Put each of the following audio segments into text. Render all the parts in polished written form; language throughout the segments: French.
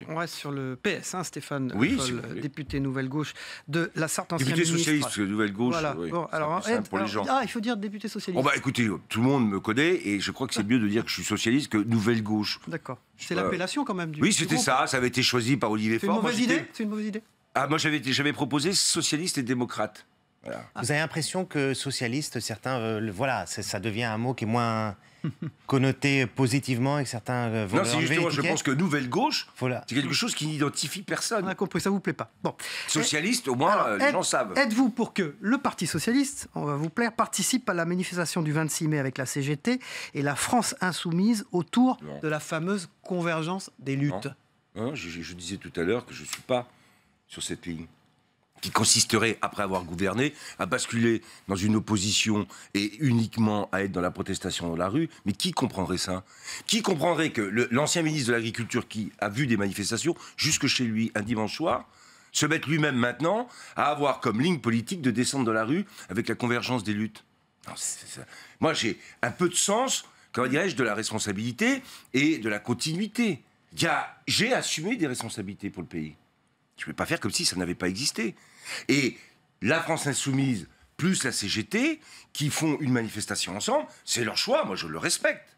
On reste sur le PS, hein, Stéphane Oui, Foll, député Nouvelle Gauche de la Sarthe, ancien député ministre. socialiste, parce que Nouvelle Gauche, Voilà. oui, Bon, alors, c'est simple pour les gens. il faut dire député socialiste. Oh bah écoutez, tout le monde me connaît et je crois que c'est mieux de dire que je suis socialiste que Nouvelle Gauche. D'accord. C'est l'appellation quand même du Oui, du c'était groupe. ça avait été choisi par Olivier C'est une Faure. mauvaise idée. C'est une mauvaise idée. Ah, moi j'avais proposé socialiste et démocrate. Voilà. Vous avez l'impression que socialiste, certains, voilà, ça devient un mot qui est moins connoté positivement et que certains veulent Non, c'est enlever justement, je l'étiquette. pense que Nouvelle Gauche, Voilà. c'est quelque chose qui n'identifie On personne. a compris, ça vous plaît pas. Bon. Socialiste, au moins, Alors, les gens savent. Êtes-vous pour que le Parti socialiste, on va vous plaire, participe à la manifestation du 26 mai avec la CGT et la France insoumise autour Non. de la fameuse convergence des luttes? Hein, je disais tout à l'heure que je ne suis pas sur cette ligne qui consisterait, après avoir gouverné, à basculer dans une opposition et uniquement à être dans la protestation dans la rue. Mais qui comprendrait ça? Qui comprendrait que l'ancien ministre de l'Agriculture, qui a vu des manifestations jusque chez lui un dimanche soir, se mette lui-même maintenant à avoir comme ligne politique de descendre dans la rue avec la convergence des luttes? Non, c'est ça. Moi, j'ai un peu de sens, comment dirais-je, de la responsabilité et de la continuité. J'ai assumé des responsabilités pour le pays. Je ne vais pas faire comme si ça n'avait pas existé. Et la France Insoumise plus la CGT, qui font une manifestation ensemble, c'est leur choix, moi je le respecte.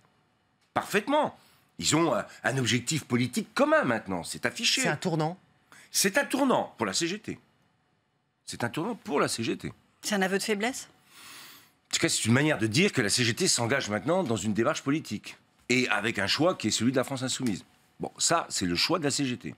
Parfaitement. Ils ont un objectif politique commun maintenant, c'est affiché. C'est un tournant. C'est un tournant pour la CGT. C'est un tournant pour la CGT. C'est un aveu de faiblesse? En tout cas, c'est une manière de dire que la CGT s'engage maintenant dans une démarche politique. Et avec un choix qui est celui de la France Insoumise. Bon, ça, c'est le choix de la CGT.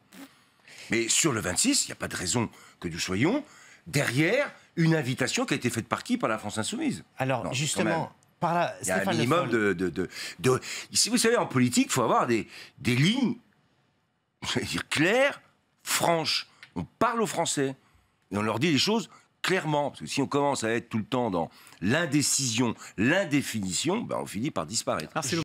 Mais sur le 26, il n'y a pas de raison que nous soyons derrière une invitation qui a été faite par qui? Par la France Insoumise. Alors, Non, justement, par là, il y a un Stéphane Le minimum Foll. Ici, vous savez, en politique, il faut avoir des lignes, j'allais dire, claires, franches. On parle aux Français et on leur dit les choses clairement. Parce que si on commence à être tout le temps dans l'indécision, l'indéfinition, ben on finit par disparaître. Alors, c'est